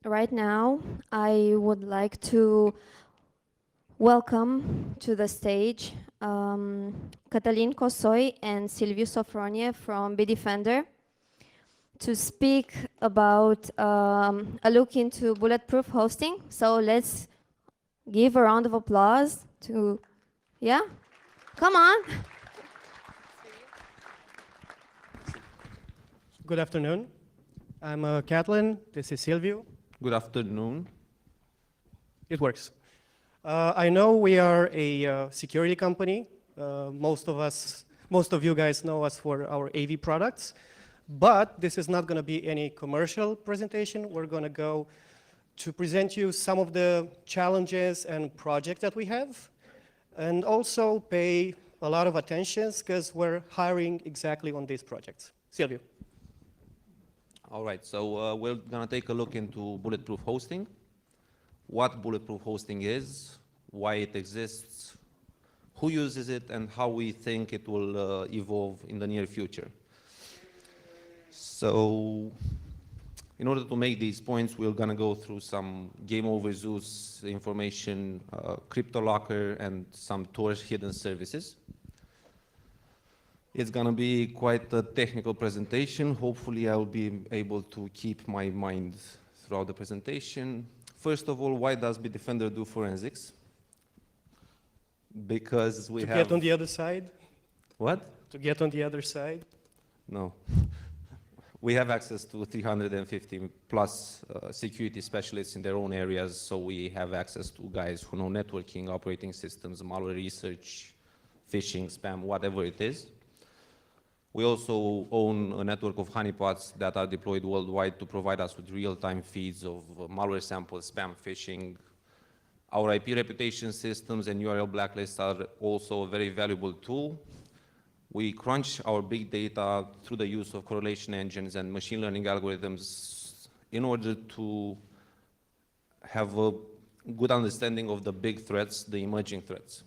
right now, I would like to welcome to the stage Cătălin Cosoi and Silviu Sofronie from Defender to speak about a look into bulletproof hosting. So let's give a round of applause to, yeah? Come on. Good afternoon. I'm Kathleen. This is Silvio. Good afternoon. It works. I know we are a security company. Most of you guys know us for our AV products, but this is not going to be any commercial presentation. We're going to go to present you some of the challenges and projects that we have, and also pay a lot of attention because we're hiring exactly on these projects. Silvio. All right, so we're going to take a look into bulletproof hosting, what bulletproof hosting is, why it exists, who uses it, and how we think it will evolve in the near future. So in order to make these points, we're going to go through some game over Zeus information, CryptoLocker, and some Tor hidden services. It's going to be quite a technical presentation. Hopefully, I'll be able to keep my mind throughout the presentation. First of all, why does Defender do forensics? Because we have... To get on the other side? What? To get on the other side? No. We have access to 350 plus security specialists in their own areas, so we have access to guys who know networking, operating systems, malware research, phishing, spam, whatever it is. We also own a network of honeypots that are deployed worldwide to provide us with real-time feeds of malware samples, spam, phishing. Our IP reputation systems and URL blacklists are also a very valuable tool. We crunch our big data through the use of correlation engines and machine learning algorithms in order to have a good understanding of the big threats, the emerging threats.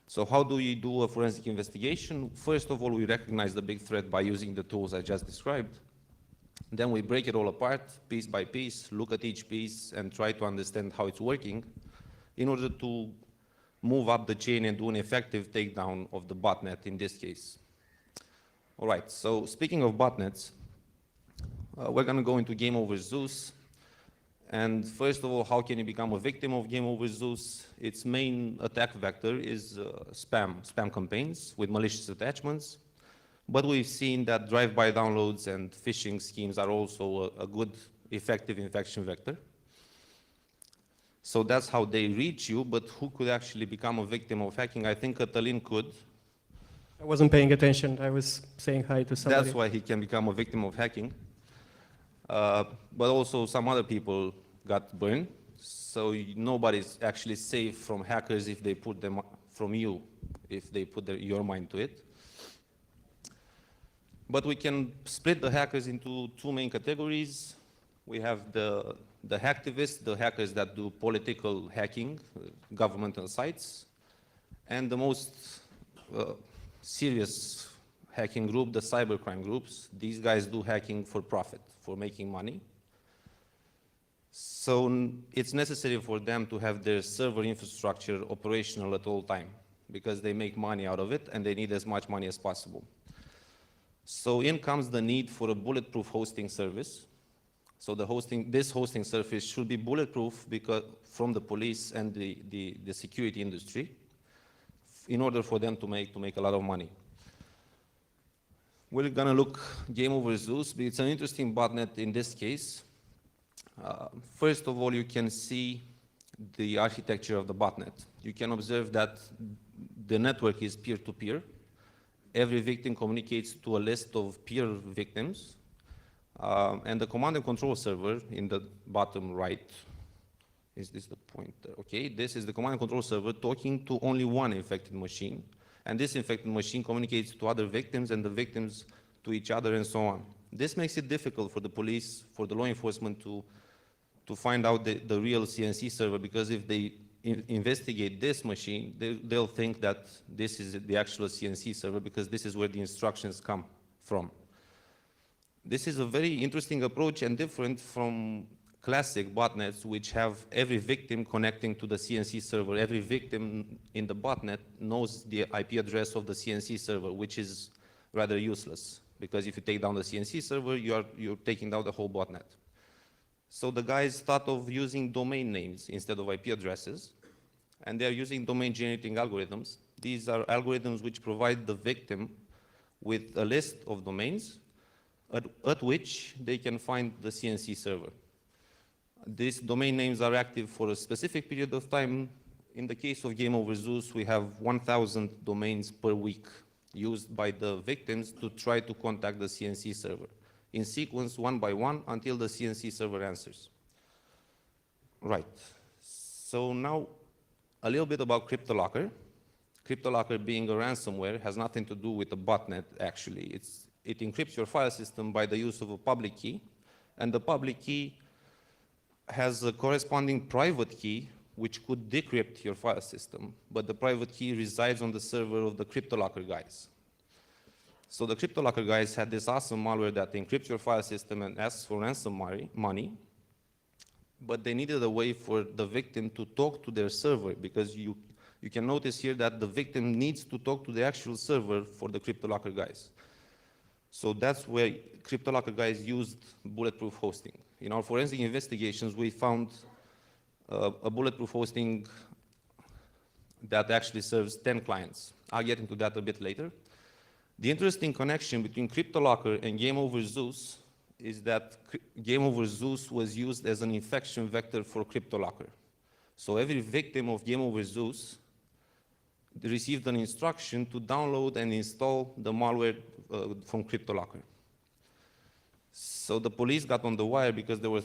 So how do we do a forensic investigation? First of all, we recognize the big threat by using the tools I just described. Then we break it all apart, piece by piece, look at each piece, and try to understand how it's working in order to move up the chain and do an effective takedown of the botnet in this case. All right, so speaking of botnets, we're going to go into Game Over Zeus. And first of all, how can you become a victim of Game Over Zeus? Its main attack vector is spam campaigns with malicious attachments. But we've seen that drive-by downloads and phishing schemes are also a good, effective infection vector. So that's how they reach you, but who could actually become a victim of hacking? I think Cătălin could. I wasn't paying attention. I was saying hi to somebody. That's why he can become a victim of hacking. But also some other people got burned. So nobody's actually safe from hackers if they put them from you, if they put your mind to it. But we can split the hackers into two main categories. We have the hacktivists, the hackers that do political hacking, governmental sites, and the most serious hacking group, the cybercrime groups. These guys do hacking for profit, for making money. So it's necessary for them to have their server infrastructure operational at all time because they make money out of it and they need as much money as possible. So in comes the need for a bulletproof hosting service. So this hosting service should be bulletproof because from the police and the security industry in order for them to make a lot of money. We're going to look Game Over Zeus, but it's an interesting botnet in this case. First of all, you can see the architecture of the botnet. You can observe that the network is peer-to-peer. Every victim communicates to a list of peer victims. And the command and control server in the bottom right, is this the pointer? Okay, this is the command and control server talking to only one infected machine. And this infected machine communicates to other victims and the victims to each other and so on. This makes it difficult for the police, for the law enforcement to find out the real CNC server, because if they investigate this machine, they'll think that this is the actual CNC server because this is where the instructions come from. This is a very interesting approach and different from classic botnets which have every victim connecting to the CNC server. Every victim in the botnet knows the IP address of the CNC server, which is rather useless, because if you take down the CNC server, you're taking down the whole botnet. So the guys thought of using domain names instead of IP addresses, and they're using domain generating algorithms. These are algorithms which provide the victim with a list of domains at which they can find the CNC server. These domain names are active for a specific period of time. In the case of Game Over Zeus, we have 1,000 domains per week used by the victims to try to contact the CNC server, in sequence, one by one, until the CNC server answers. Right. So now, a little bit about CryptoLocker. CryptoLocker, being a ransomware, has nothing to do with a botnet, actually. It encrypts your file system by the use of a public key, and the public key has a corresponding private key which could decrypt your file system, but the private key resides on the server of the CryptoLocker guys. So the CryptoLocker guys had this awesome malware that encrypts your file system and asks for ransom money, but they needed a way for the victim to talk to their server, because you can notice here that the victim needs to talk to the actual server for the CryptoLocker guys. So that's where CryptoLocker guys used bulletproof hosting. In our forensic investigations, we found a bulletproof hosting that actually serves 10 clients. I'll get into that a bit later. The interesting connection between CryptoLocker and Game Over Zeus is that Game Over Zeus was used as an infection vector for CryptoLocker. So every victim of Game Over Zeus received an instruction to download and install the malware from CryptoLocker. So the police got on the wire because there were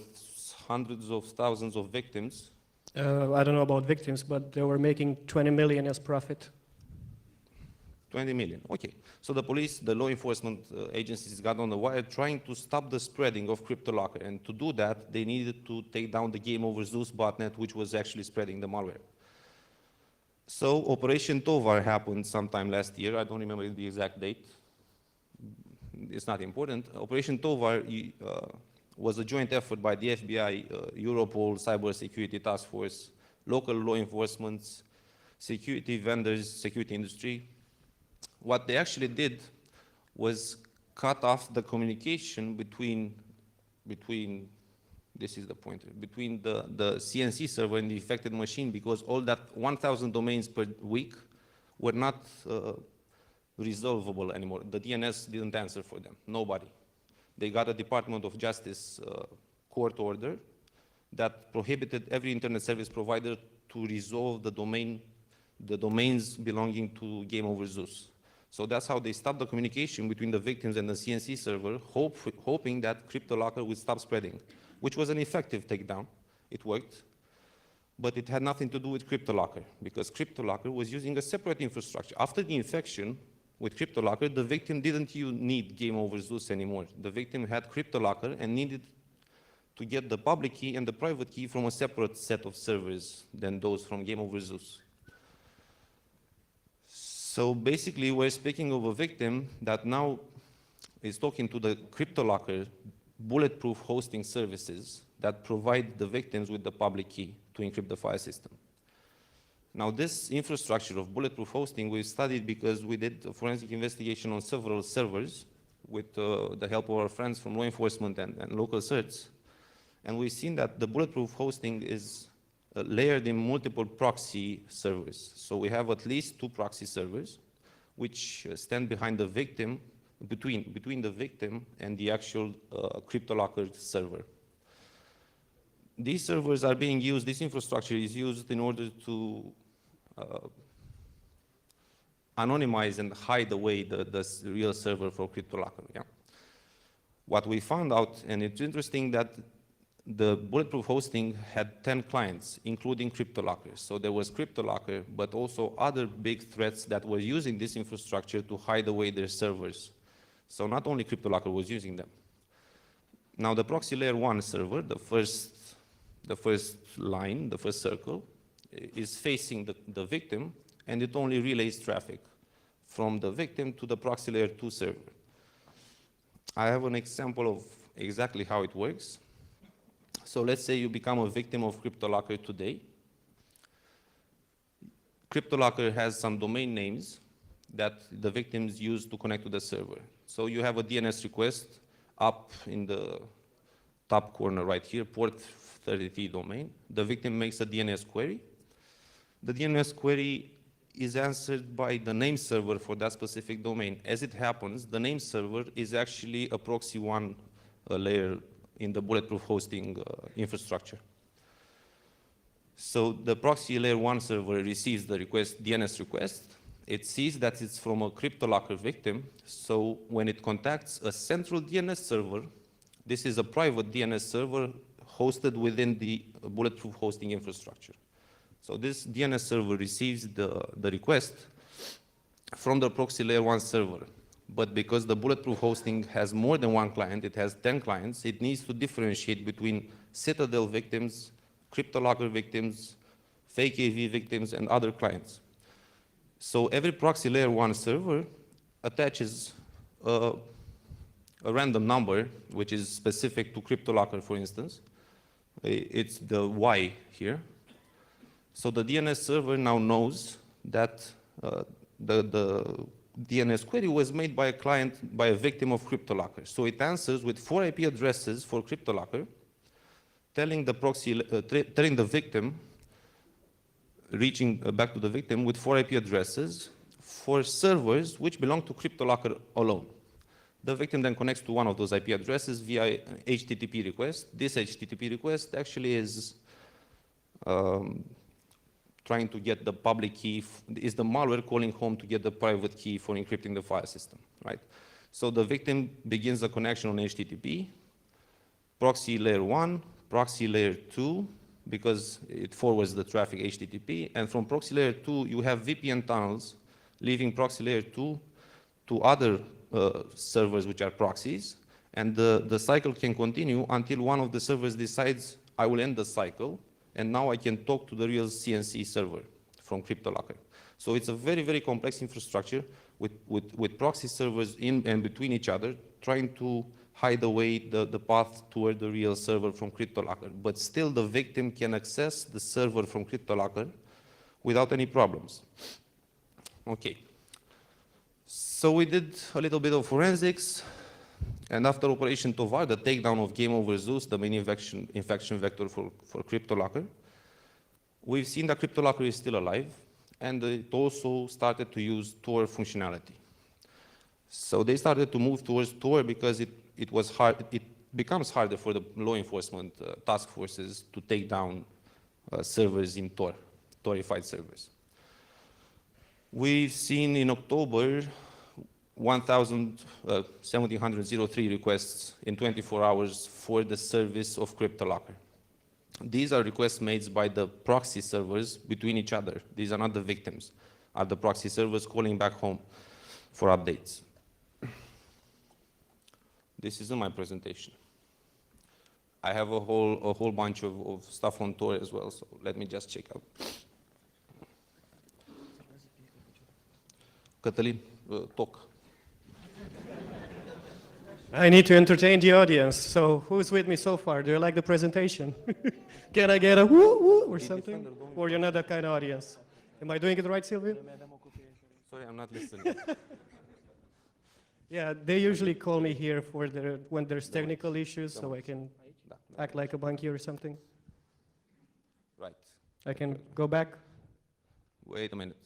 hundreds of thousands of victims. I don't know about victims, but they were making 20 million as profit. 20 million, okay. So the police, the law enforcement agencies got on the wire trying to stop the spreading of CryptoLocker. And to do that, they needed to take down the Game Over Zeus botnet, which was actually spreading the malware. So Operation Tovar happened sometime last year. I don't remember the exact date. It's not important. Operation Tovar was a joint effort by the FBI, Europol, Cybersecurity Task Force, local law enforcement, security vendors, security industry. What they actually did was cut off the communication between this is the pointer, between the CNC server and the affected machine, because all that 1,000 domains per week were not resolvable anymore. The DNS didn't answer for them, nobody. They got a Department of Justice court order that prohibited every internet service provider to resolve the domains belonging to Game Over Zeus. So that's how they stopped the communication between the victims and the CNC server, hoping that CryptoLocker would stop spreading, which was an effective takedown. It worked, but it had nothing to do with CryptoLocker, because CryptoLocker was using a separate infrastructure. After the infection with CryptoLocker, the victim didn't need Game Over Zeus anymore. The victim had CryptoLocker and needed to get the public key and the private key from a separate set of servers than those from Game Over Zeus. So basically, we're speaking of a victim that now is talking to the CryptoLocker bulletproof hosting services that provide the victims with the public key to encrypt the file system. Now, this infrastructure of bulletproof hosting we studied because we did a forensic investigation on several servers with the help of our friends from law enforcement and local certs. And we've seen that the bulletproof hosting is layered in multiple proxy servers. So we have at least 2 proxy servers which stand behind the victim, between the victim and the actual CryptoLocker server. These servers are being used, this infrastructure is used in order to anonymize and hide away the real server for CryptoLocker. Yeah? What we found out, and it's interesting that the bulletproof hosting had 10 clients, including CryptoLocker. So there was CryptoLocker, but also other big threats that were using this infrastructure to hide away their servers. So not only CryptoLocker was using them. Now the proxy layer 1 server, the first line, the first circle, is facing the victim, and it only relays traffic from the victim to the proxy layer 2 server. I have an example of exactly how it works. So let's say you become a victim of CryptoLocker today. CryptoLocker has some domain names that the victims use to connect to the server. So you have a DNS request up in the top corner right here, port 33 domain. The victim makes a DNS query. The DNS query is answered by the name server for that specific domain. As it happens, the name server is actually a proxy 1 layer in the bulletproof hosting infrastructure. So the proxy layer 1 server receives the request, DNS request. It sees that it's from a CryptoLocker victim. So when it contacts a central DNS server, this is a private DNS server hosted within the bulletproof hosting infrastructure. So this DNS server receives the request from the proxy layer 1 server. But because the bulletproof hosting has more than one client, it has 10 clients, it needs to differentiate between Citadel victims, CryptoLocker victims, fake AV victims, and other clients. So every proxy layer 1 server attaches a random number, which is specific to CryptoLocker, for instance. It's the Y here. So the DNS server now knows that the DNS query was made by a client, by a victim of CryptoLocker. So it answers with 4 IP addresses for CryptoLocker, telling the victim, reaching back to the victim with 4 IP addresses for servers which belong to CryptoLocker alone. The victim then connects to one of those IP addresses via an HTTP request. This HTTP request actually is trying to get the public key, is the malware calling home to get the private key for encrypting the file system, right? So the victim begins a connection on HTTP, proxy layer 1, proxy layer 2, because it forwards the traffic HTTP, and from proxy layer 2, you have VPN tunnels leaving proxy layer 2 to other servers which are proxies, and the cycle can continue until one of the servers decides, I will end the cycle, and now I can talk to the real CNC server from CryptoLocker. So it's a very, very complex infrastructure with proxy servers in and between each other, trying to hide away the path toward the real server from CryptoLocker. But still, the victim can access the server from CryptoLocker without any problems. Okay. So we did a little bit of forensics, and after Operation Tovar, the takedown of Game Over Zeus, the main infection vector for CryptoLocker, we've seen that CryptoLocker is still alive, and it also started to use Tor functionality. So they started to move towards Tor because it was hard. It becomes harder for the law enforcement task forces to take down servers in Tor, Torified servers. We've seen in October 1,703 requests in 24 hours for the service of CryptoLocker. These are requests made by the proxy servers between each other. These are not the victims, are the proxy servers calling back home for updates. This isn't my presentation. I have a whole bunch of stuff on Tor as well, so let me just check out. Cătălin, talk. I need to entertain the audience. So who's with me so far? Do you like the presentation? Can I get a woo woo or something? Or you're not that kind of audience? Am I doing it right, Silvio? Sorry, I'm not listening. Yeah, they usually call me here for when there's technical issues, so I can act like a monkey or something. Right. I can go back. Wait a minute.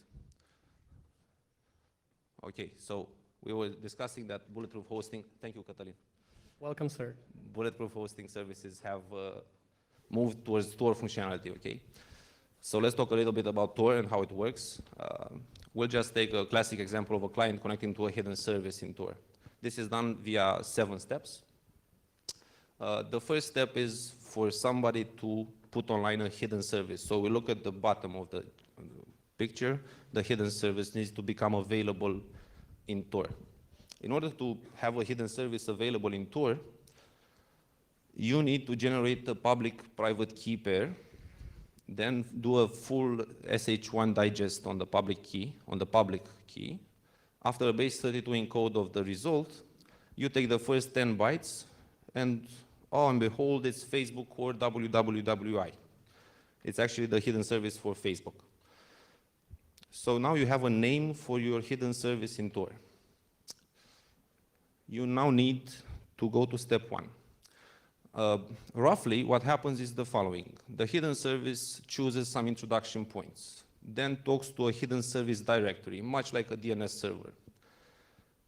Okay, so we were discussing that bulletproof hosting. Thank you, Cătălin. Welcome, sir. Bulletproof hosting services have moved towards Tor functionality, okay? So let's talk a little bit about Tor and how it works. We'll just take a classic example of a client connecting to a hidden service in Tor. This is done via 7 steps. The first step is for somebody to put online a hidden service. So we look at the bottom of the picture. The hidden service needs to become available in Tor. In order to have a hidden service available in Tor, you need to generate a public-private key pair, then do a full SH1 digest on the public key, After a base 32 encode of the result, you take the first 10 bytes and oh, and behold, it's Facebook core wwwi. It's actually the hidden service for Facebook. So now you have a name for your hidden service in Tor. You now need to go to step 1. Roughly, what happens is the following. The hidden service chooses some introduction points, then talks to a hidden service directory, much like a DNS server.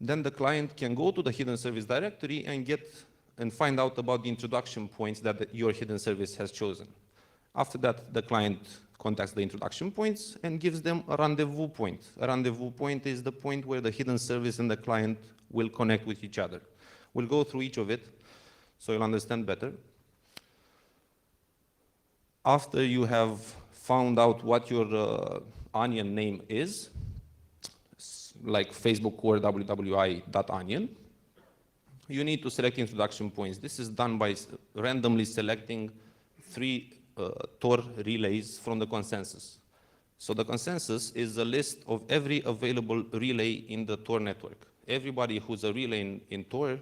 Then the client can go to the hidden service directory and find out about the introduction points that your hidden service has chosen. After that, the client contacts the introduction points and gives them a rendezvous point. A rendezvous point is the point where the hidden service and the client will connect with each other. We'll go through each of it so you'll understand better. After you have found out what your onion name is, like Facebook core wwi.onion, you need to select introduction points. This is done by randomly selecting 3 Tor relays from the consensus. So the consensus is a list of every available relay in the Tor network. Everybody who's a relay in Tor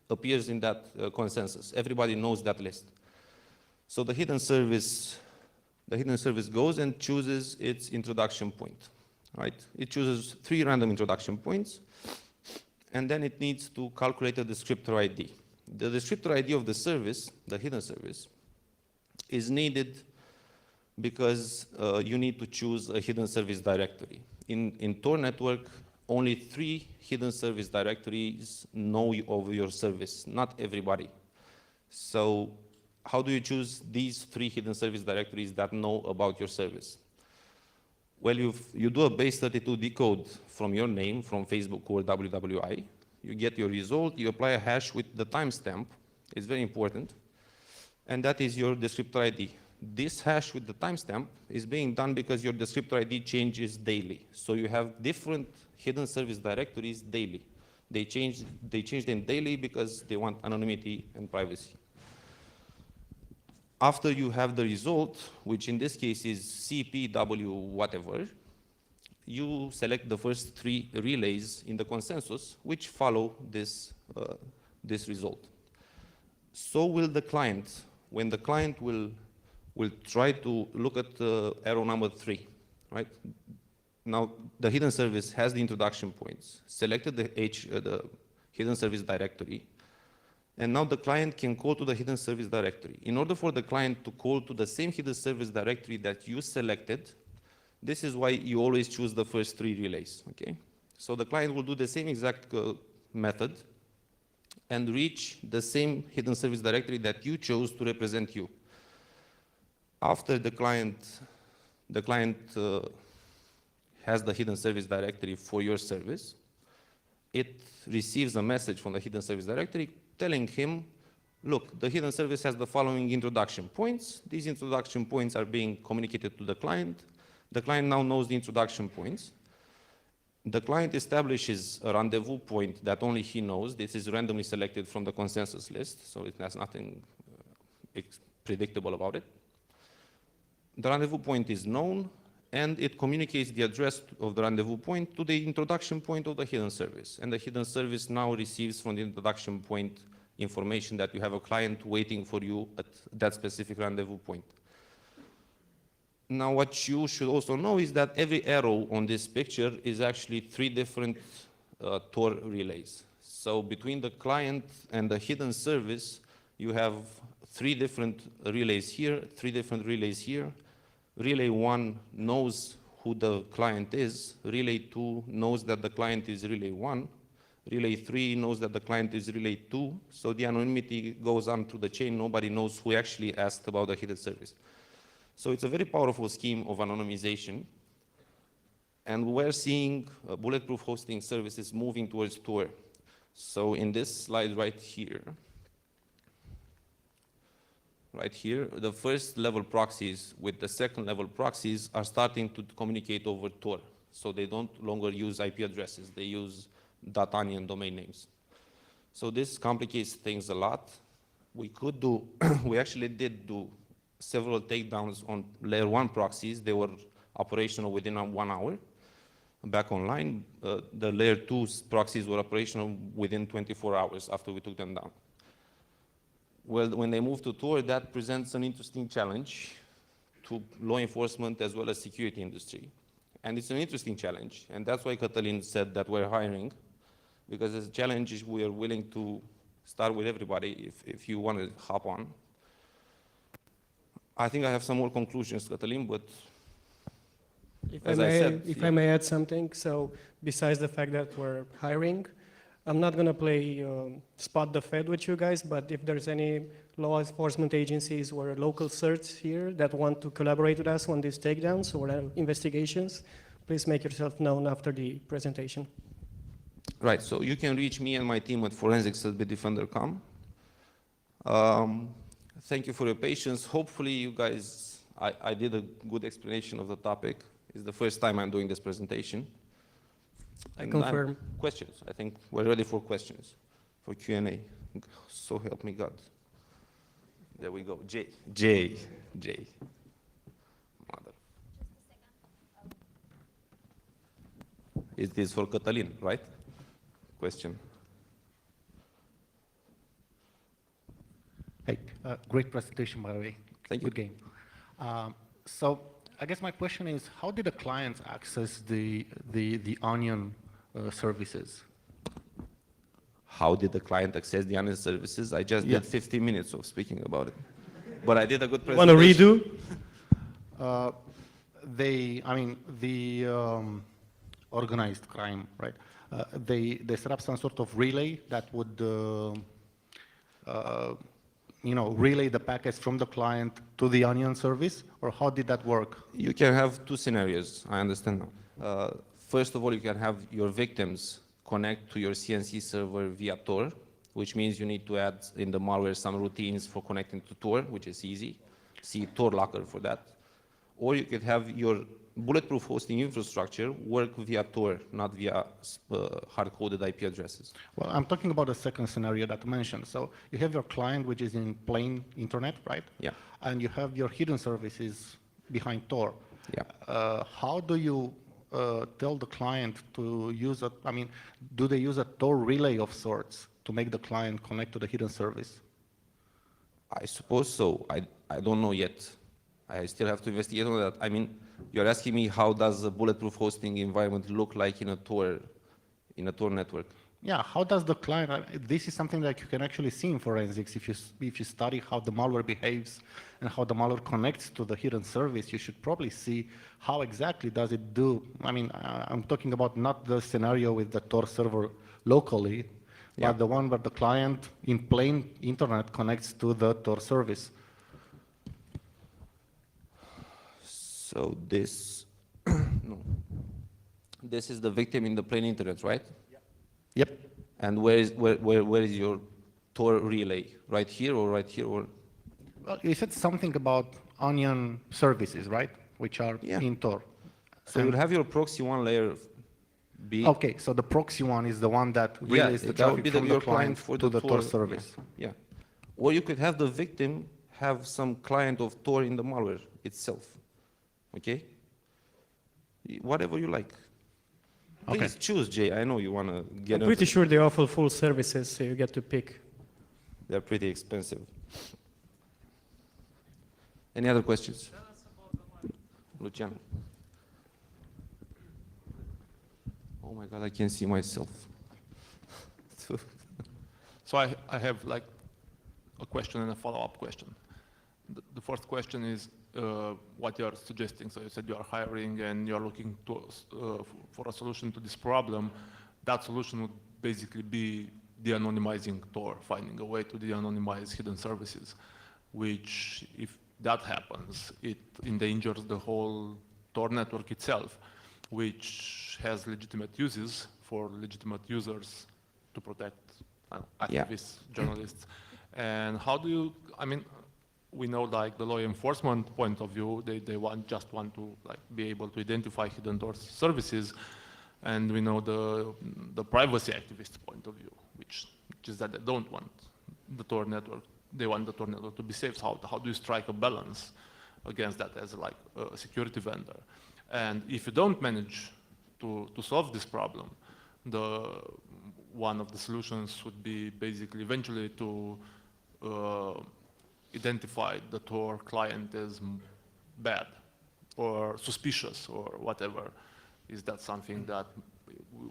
appears in that consensus. Everybody knows that list. So the hidden service goes and chooses its introduction point, right? It chooses 3 random introduction points, and then it needs to calculate a descriptor ID. The descriptor ID of the service, the hidden service, is needed because you need to choose a hidden service directory. In Tor network, only 3 hidden service directories know of your service, not everybody. So how do you choose these 3 hidden service directories that know about your service? Well, you do a base 32 decode from your name, from Facebook or wwi. You get your result, you apply a hash with the timestamp. It's very important. And that is your descriptor ID. This hash with the timestamp is being done because your descriptor ID changes daily. So you have different hidden service directories daily. They change them daily because they want anonymity and privacy. After you have the result, which in this case is CPW whatever, you select the first 3 relays in the consensus which follow this result. So will the client. When the client will try to look at arrow number 3, right? Now, the hidden service has the introduction points, selected the hidden service directory, and now the client can call to the hidden service directory. In order for the client to call to the same hidden service directory that you selected, this is why you always choose the first 3 relays, okay? So the client will do the same exact method and reach the same hidden service directory that you chose to represent you. After the client has the hidden service directory for your service, it receives a message from the hidden service directory telling him, look, the hidden service has the following introduction points. These introduction points are being communicated to the client. The client now knows the introduction points. The client establishes a rendezvous point that only he knows. This is randomly selected from the consensus list, so it has nothing predictable about it. The rendezvous point is known, and it communicates the address of the rendezvous point to the introduction point of the hidden service. And the hidden service now receives from the introduction point information that you have a client waiting for you at that specific rendezvous point. Now, what you should also know is that every arrow on this picture is actually 3 different Tor relays. So between the client and the hidden service, you have 3 different relays here, 3 different relays here. Relay 1 knows who the client is. Relay 2 knows that the client is relay 1. Relay 3 knows that the client is relay 2. So the anonymity goes on to the chain. Nobody knows who actually asked about the hidden service. So it's a very powerful scheme of anonymization. And we're seeing bulletproof hosting services moving towards Tor. So in this slide right here, the first level proxies with the second level proxies are starting to communicate over Tor. So they don't longer use IP addresses, they use .onion domain names. So this complicates things a lot. We actually did do several takedowns on layer 1 proxies. They were operational within 1 hour, back online. The layer 2 proxies were operational within 24 hours after we took them down. Well, when they move to Tor, that presents an interesting challenge to law enforcement as well as security industry. And it's an interesting challenge. And that's why Cătălin said that we're hiring, because as a challenge, we are willing to start with everybody if you want to hop on. I think I have some more conclusions, Cătălin, but as I said, If I may add something, so besides the fact that we're hiring, I'm not going to play spot the Fed with you guys, but if there's any law enforcement agencies or local certs here that want to collaborate with us on these takedowns or investigations, please make yourself known after the presentation. Right, so you can reach me and my team at forensics@bitdefender.com. Thank you for your patience. Hopefully you guys, I did a good explanation of the topic. It's the first time I'm doing this presentation. I confirm. Questions, I think we're ready for questions, for Q&A. So help me God. There we go, Jay. Mother. Is this for Cătălin, right? Question. Hey, great presentation, by the way. Thank you. Good game. So I guess my question is, how did the clients access the Onion services? How did the client access the Onion services? I just did 15 minutes of speaking about it. But I did a good Want to presentation. redo? The organized crime, right? They set up some sort of relay that would, relay the packets from the client to the Onion service, or how did that work? You can have two scenarios, I understand now. First of all, you can have your victims connect to your CNC server via Tor, which means you need to add in the malware some routines for connecting to Tor, which is easy. See Tor Locker for that. Or you could have your bulletproof hosting infrastructure work via Tor, not via hard-coded IP addresses. Well, I'm talking about the second scenario that I mentioned. So you have your client, which is in plain internet, right? Yeah. And you have your hidden services behind Tor. Yeah. How do you tell the client to use do they use a Tor relay of sorts to make the client connect to the hidden service? I suppose so. I don't know yet. I still have to investigate on that. I mean, you're asking me how does a bulletproof hosting environment look like in a Tor network? Yeah, how does the client, this is something that you can actually see in forensics. If you study how the malware behaves and how the malware connects to the hidden service, you should probably see how exactly does it do. I mean, I'm talking about not the scenario with the Tor server locally, but the one where the client in plain internet connects to the Tor service. So this, no. This is the victim in the plain internet, right? Yep. And where is your Tor relay? Right here or right here? Or? Well, you said something about Onion services, right? Which are in Tor. So you'll have your proxy one layer be. Okay, so the proxy one is the one that relays the traffic from the client to the Tor service. Yeah. Or you could have the victim have some client of Tor in the malware itself. Okay? Whatever you like. Please choose, Jay. I know you want to get I'm pretty sure they offer full services, so you get to pick. They're pretty expensive. Any other questions? Luciano. Oh my God, I can't see myself. So I have like a question and a follow-up question. The first question is what you are suggesting. So you said you are hiring and you are looking for a solution to this problem. That solution would basically be de-anonymizing Tor, finding a way to de-anonymize hidden services, which if that happens, it endangers the whole Tor network itself, which has legitimate uses for legitimate users to protect activists, journalists. And how do you, I mean, we know like the law enforcement point of view, they just want to like be able to identify hidden Tor services, and we know the privacy activist point of view, which is that they don't want the Tor network. They want the Tor network to be safe. So how do you strike a balance against that as like a security vendor? And if you don't manage to solve this problem, one of the solutions would be basically eventually to identified the Tor client as bad or suspicious or whatever? Is that something that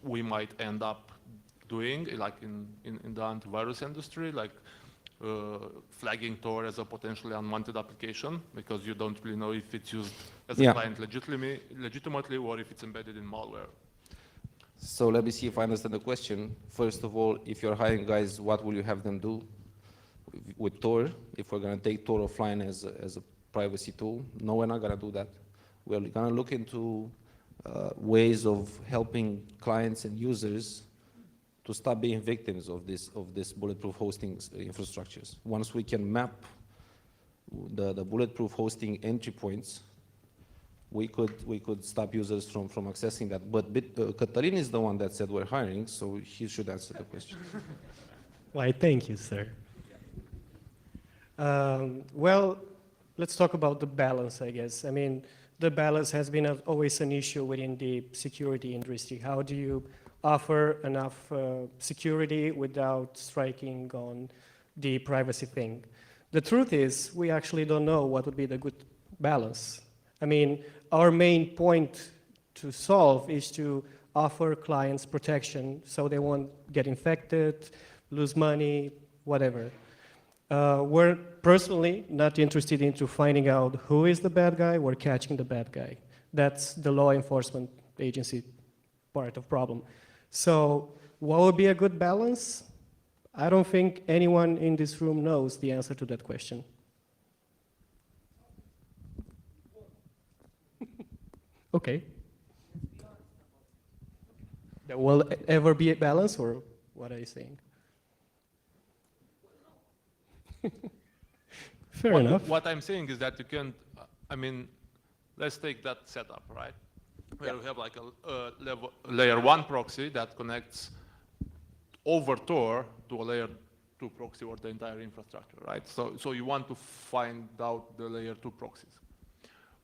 we might end up doing, like in the antivirus industry, like flagging Tor as a potentially unwanted application because you don't really know if it's used as a client legitimately or if it's embedded in malware? So let me see if I understand the question. First of all, if you're hiring guys, what will you have them do with Tor? If we're going to take Tor offline as a privacy tool, no, we're not going to do that. We're going to look into ways of helping clients and users to stop being victims of this bulletproof hosting infrastructures. Once we can map the bulletproof hosting entry points, we could stop users from accessing that. But Cătălin is the one that said we're hiring, so he should answer the question. Why, thank you, sir. Well, let's talk about the balance, I guess. I mean, the balance has been always an issue within the security industry. How do you offer enough security without striking on the privacy thing? The truth is, we actually don't know what would be the good balance. I mean, our main point to solve is to offer clients protection so they won't get infected, lose money, whatever. We're personally not interested into finding out who is the bad guy, we're catching the bad guy. That's the law enforcement agency part of problem. So what would be a good balance? I don't think anyone in this room knows the answer to that question. Okay. There will ever be a balance, or what are you saying? Fair enough. What I'm saying is that you can't, I mean, let's take that setup, right? Where we have like a layer 1 proxy that connects over Tor to a layer 2 proxy or the entire infrastructure, right? So you want to find out the layer 2 proxies,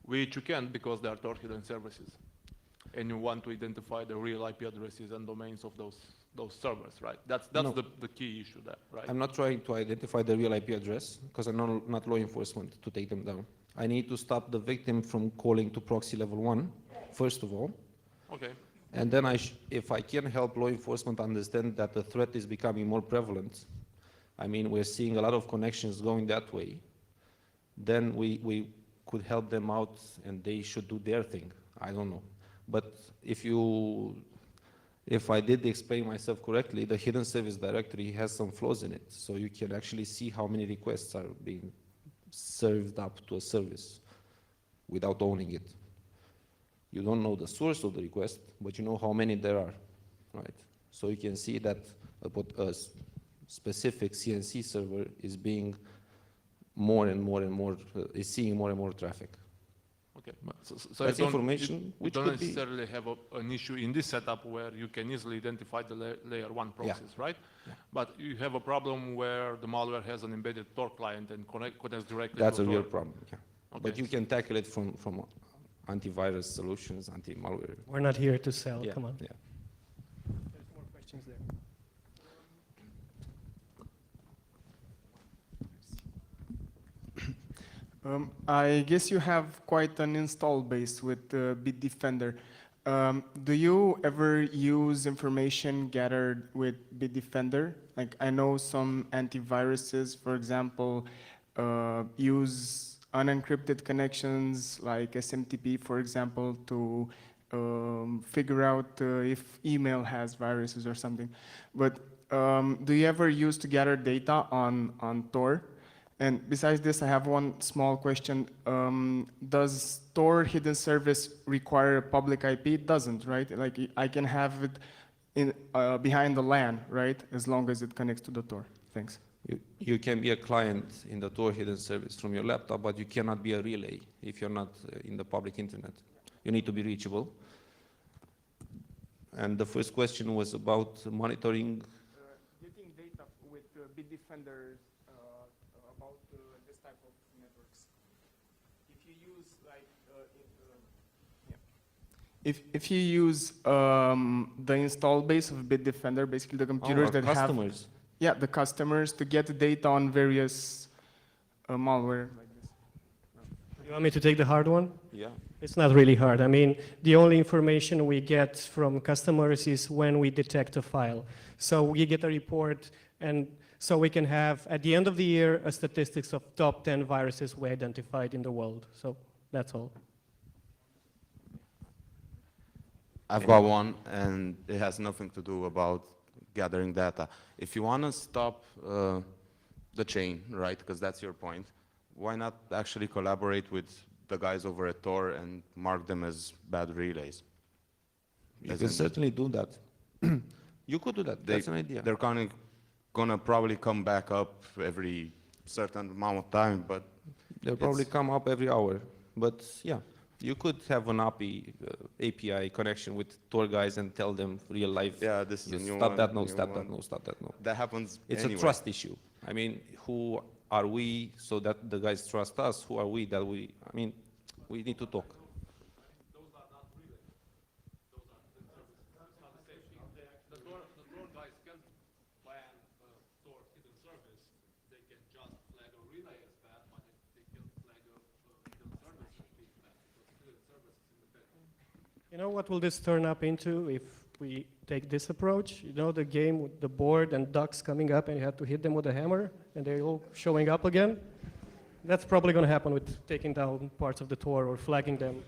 which you can't because they are Tor hidden services. And you want to identify the real IP addresses and domains of those servers, right? That's No. the key issue there, right? I'm not trying to identify the real IP address because I'm not law enforcement to take them down. I need to stop the victim from calling to proxy level 1, first of all. Okay. And then if I can help law enforcement understand that the threat is becoming more prevalent, I mean, we're seeing a lot of connections going that way, then we could help them out and they should do their thing. I don't know. But if I did explain myself correctly, the hidden service directory has some flaws in it. So you can actually see how many requests are being served up to a service without owning it. You don't know the source of the request, but you know how many there are, right? So you can see that a specific CNC server is being more and more, is seeing more and more traffic. Okay, so That's information you which don't could be necessarily have an issue in this setup where you can easily identify the layer 1 proxies, right? Yeah. But you have a problem where the malware has an embedded Tor client and connects directly That's to a Tor. real problem, yeah. Okay. But you can tackle it from antivirus solutions, anti-malware. We're not here to sell, Yeah, come on. yeah. There's more questions there. I guess you have quite an install base with Bitdefender. Do you ever use information gathered with Bitdefender? Like I know some antiviruses, for example, use unencrypted connections like SMTP, for example, to figure out if email has viruses or something. But do you ever use to gather data on Tor? And besides this, I have one small question. Does Tor hidden service require a public IP? It doesn't, right? Like I can have it in, behind the LAN, right? As long as it connects to the Tor. Thanks. You can be a client in the Tor hidden service from your laptop, but you cannot be a relay if you're not in the public internet. You need to be reachable. And the first question was about monitoring. Getting data with Bitdefender about this type of networks. If you use like, if you use the install base of Bitdefender, basically the computers that customers. yeah, the customers to get the data on various malware. You want me to take the hard one? Yeah. It's not really hard. I mean, the only information we get from customers is when we detect a file. So we get a report, and so we can have, at the end of the year, a statistics of top 10 viruses we identified in the world. So that's all. I've got one, and it has nothing to do about gathering data. If you want to stop the chain, right, because that's your point, why not actually collaborate with the guys over at Tor and mark them as bad relays? You As can in- certainly do that. You could do that. That's an idea. They're gonna probably come back up every certain amount of time, but They'll probably it's- come up every hour. But yeah, you could have an API connection with Tor guys and tell them real life. yeah, this is you a new stop one. that, no, new stop that, one. no, stop that, no. That happens It's anyway. a trust issue. I mean, who are we so that the guys trust us? Who are we that we, I mean, we need to talk. You know what will this turn up into if we take this approach? You know the game with the board and ducks coming up and you have to hit them with a hammer and they're all showing up again? That's probably going to happen with taking down parts of the Tor or flagging them.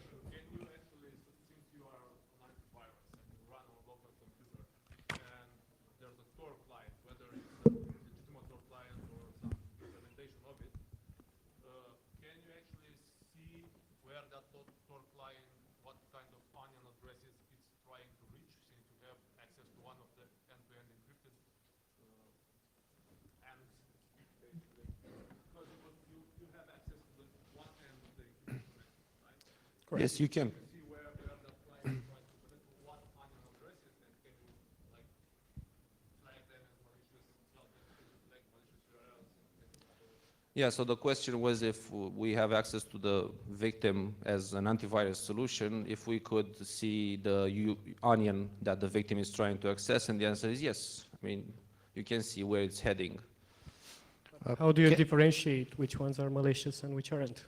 Correct. Yes, you can. Yeah, so the question was if we have access to the victim as an antivirus solution, if we could see the onion that the victim is trying to access, and the answer is yes. I mean, you can see where it's heading. How do you differentiate which ones are malicious and which aren't?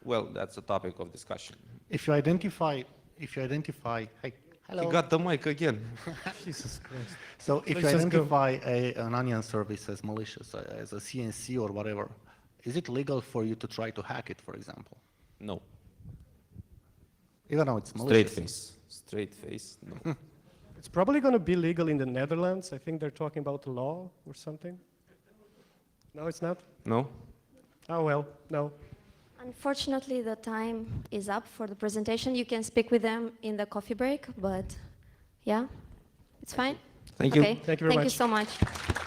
Well, that's a topic of discussion. If you identify, hey, hello. You got the mic again. Jesus Christ. So if you Let's just go. identify an onion service as malicious, as a CNC or whatever, is it legal for you to try to hack it, for example? No. Even though it's Straight malicious. face. Straight face. No. It's probably going to be legal in the Netherlands. I think they're talking about law or something. No, it's not? No? Oh, well, no. Unfortunately, the time is up for the presentation. You can speak with them in the coffee break, but yeah, it's fine. Thank you. Okay. Thank you very Thank much. you so much.